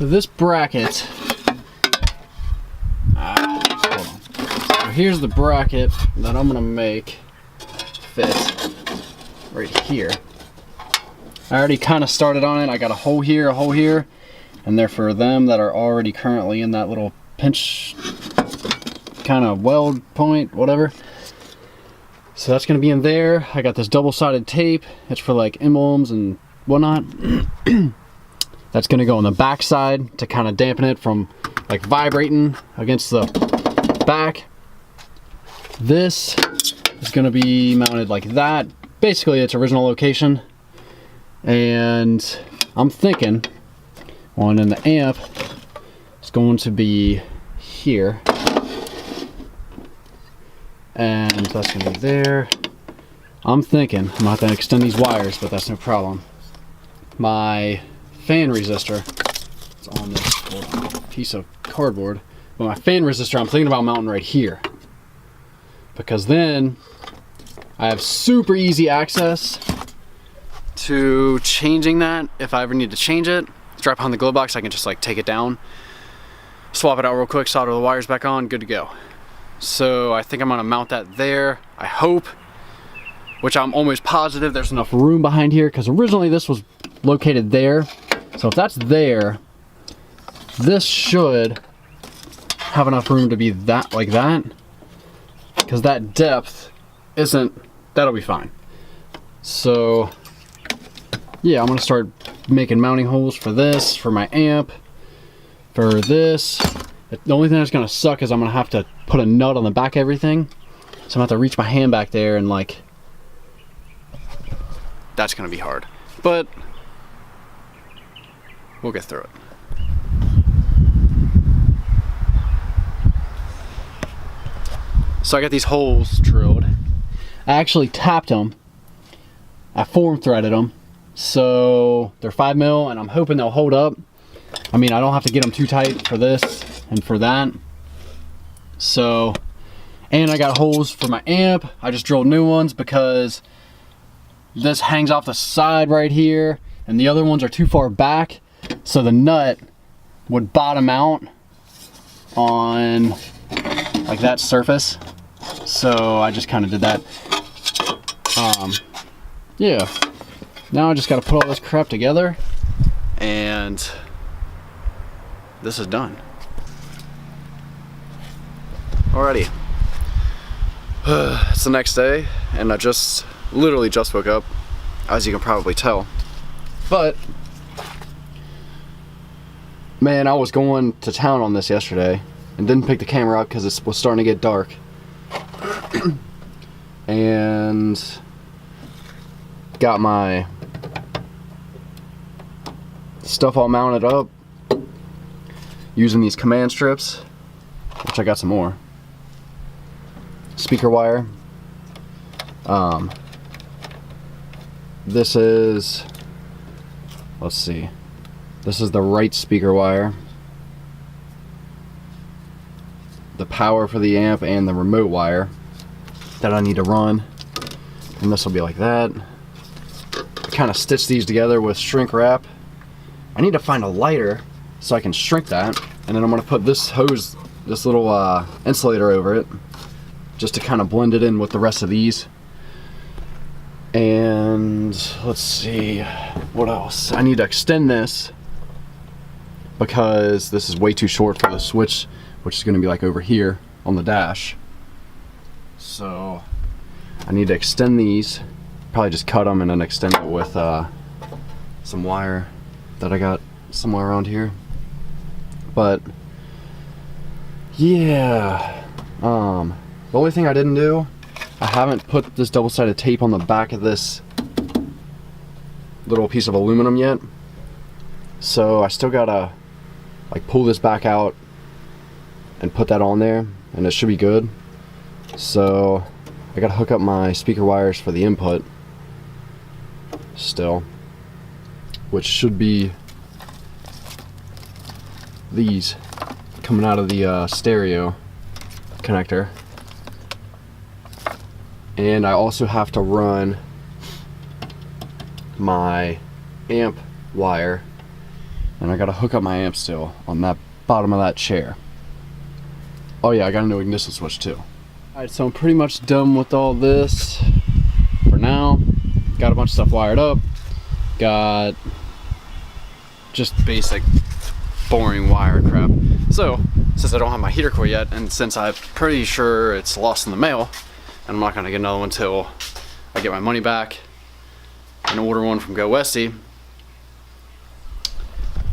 So this bracket, hold on. So here's the bracket that I'm gonna make fit right here. I already kind of started on it. I got a hole here, and they're for them that are already currently in that little pinch kind of weld point, whatever. So that's gonna be in there. I got this double-sided tape. It's for like emblems and whatnot. That's gonna go on the back side to kind of dampen it from like vibrating against the back. This is gonna be mounted like that. Basically its original location. And I'm thinking one in the amp is going to be here. And that's gonna be there. I'm thinking I'm gonna have to extend these wires, but that's no problem. My fan resistor, it's on this piece of cardboard, but my fan resistor I'm thinking about mounting right here, because then I have super easy access to changing that. If I ever need to change it, it's right behind the glove box. I can just like take it down, swap it out real quick, solder the wires back on, good to go. So I think I'm gonna mount that there. I hope, which I'm almost positive there's enough room behind here, because originally this was located there. So if that's there, this should have enough room to be that, like that, because that depth isn't, that'll be fine. So yeah, I'm gonna start making mounting holes for this, for my amp, for this. The only thing that's gonna suck is I'm gonna have to put a nut on the back of everything. So I'm gonna have to reach my hand back there and like, that's gonna be hard. But we'll get through it. So I got these holes drilled. I actually tapped them. I form threaded them. So they're 5 mil and I'm hoping they'll hold up. I mean, I don't have to get them too tight for this and for that. So, and I got holes for my amp. I just drilled new ones because this hangs off the side right here and the other ones are too far back. So the nut would bottom out on like that surface. So I just kind of did that. Yeah. Now I just got to put all this crap together and this is done. Alrighty. It's the next day and I literally just woke up, as you can probably tell. But man, I was going to town on this yesterday and didn't pick the camera up because it was starting to get dark. And got my stuff all mounted up using these command strips, which I got some more. Speaker wire. This is, let's see, this is the right speaker wire, the power for the amp, and the remote wire that I need to run. And this will be like that. I kind of stitch these together with shrink wrap. I need to find a lighter so I can shrink that, and then I'm going to put this hose, this little insulator over it, just to kind of blend it in with the rest of these. And let's see, what else? I need to extend this because this is way too short for the switch, which is going to be like over here on the dash. So I need to extend these, probably just cut them and then extend it with some wire that I got somewhere around here. But yeah, the only thing I didn't do, I haven't put this double-sided tape on the back of this little piece of aluminum yet. So I still gotta like pull this back out and put that on there, and it should be good. So I gotta hook up my speaker wires for the input still, which should be these coming out of the stereo connector. And I also have to run my amp wire And I gotta hook up my amp still on that bottom of that chair. Oh yeah, I got a new ignition switch too. Alright, so I'm pretty much done with all this for now. Got a bunch of stuff wired up. Got just basic boring wire crap. So, since I don't have my heater core yet, and since I'm pretty sure it's lost in the mail, and I'm not gonna get another one until I get my money back and order one from Go Westy,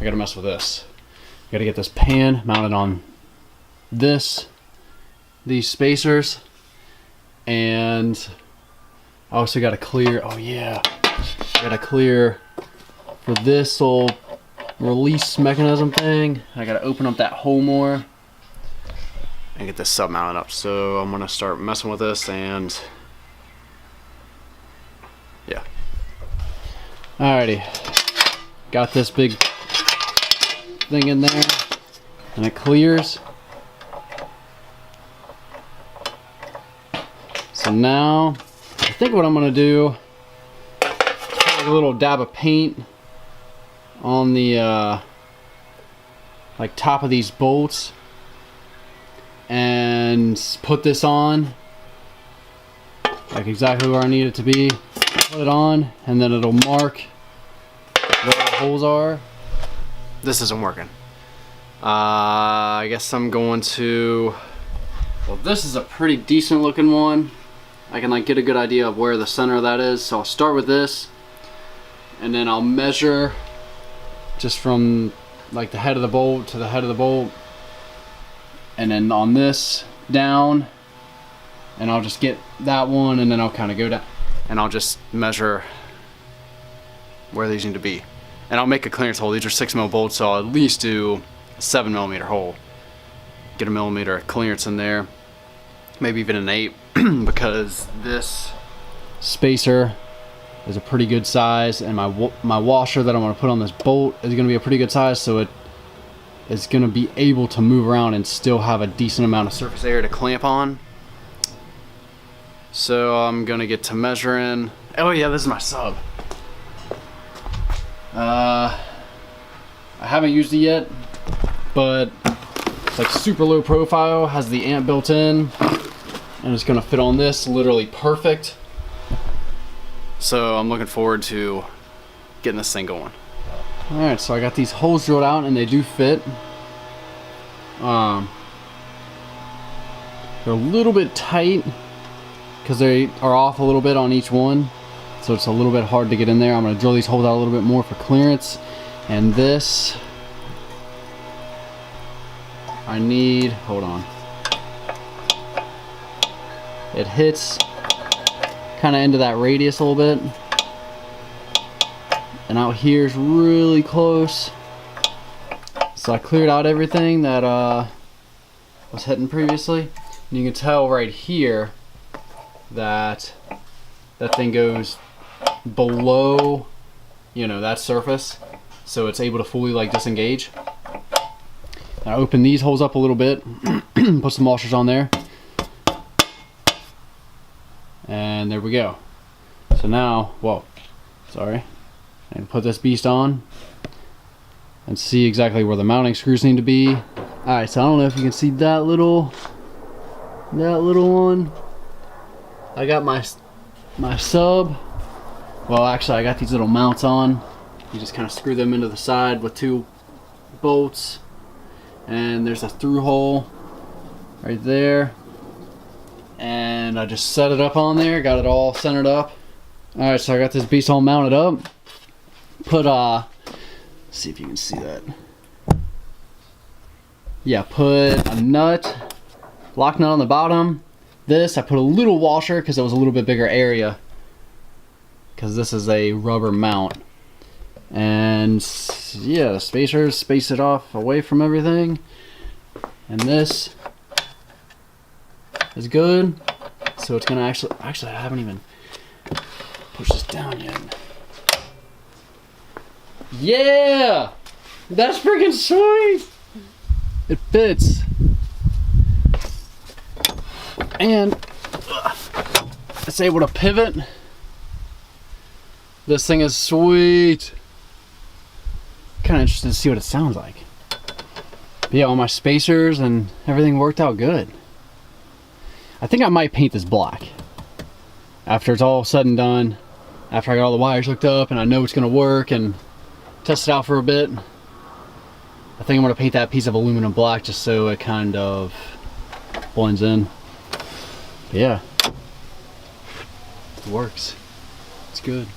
I gotta mess with this. I gotta get this pan mounted on these spacers, and I also gotta clear, oh yeah, I gotta clear for this old release mechanism thing. I gotta open up that hole more and get this sub mounted up. So I'm gonna start messing with this, and yeah. Alrighty, got this big thing in there, and it clears. So now I think what I'm gonna do is put like a little dab of paint on the like top of these bolts and put this on like exactly where I need it to be. Put it on, and then it'll mark where the holes are. This isn't working. I guess I'm going to, well, this is a pretty decent looking one. I can like get a good idea of where the center of that is. So I'll start with this, and then I'll measure just from like the head of the bolt to the head of the bolt, and then on this down, and I'll just get that one, and then I'll kind of go down, and I'll just measure where these need to be, and I'll make a clearance hole. These are 6mm bolts, so I'll at least do a 7mm hole, get a millimeter clearance in there, maybe even an 8, because this spacer is a pretty good size, and my washer that I'm going to put on this bolt is going to be a pretty good size, so it is going to be able to move around and still have a decent amount of surface area to clamp on. So I'm going to get to measuring. Oh yeah, this is my sub. I haven't used it yet, but it's like super low profile, has the amp built in, and it's going to fit on this literally perfect. So I'm looking forward to getting this thing going. Alright, so I got these holes drilled out, and they do fit. They're a little bit tight because they are off a little bit on each one, so it's a little bit hard to get in there. I'm going to drill these holes out a little bit more for clearance. And this, I need, hold on, it hits kind of into that radius a little bit, and out here is really close. So I cleared out everything that was hitting previously, and you can tell right here that that thing goes below, you know, that surface, so it's able to fully like disengage. I open these holes up a little bit, put some washers on there, and there we go. So now, whoa, sorry, and put this beast on and see exactly where the mounting screws need to be. Alright, so I don't know if you can see that little one. I got my sub. Well, actually I got these little mounts on. You just kind of screw them into the side with 2 bolts, and there's a through hole right there, and I just set it up on there, got it all centered up. Alright, so I got this beast all mounted up. Put see if you can see that. Yeah, put a nut, lock nut on the bottom. This, I put a little washer because it was a little bit bigger area, because this is a rubber mount. And yeah, the spacers space it off away from everything. And this is good. So it's gonna actually I haven't even pushed this down yet. Yeah! That's freaking sweet! It fits. And it's able to pivot. This thing is sweet. kind of interested to see what it sounds like. But yeah, all my spacers and everything worked out good. I think I might paint this black after it's all said and done. After I got all the wires hooked up and I know it's gonna work and test it out for a bit, I think I'm gonna paint that piece of aluminum black just so it kind of blends in. But yeah, it works. It's good.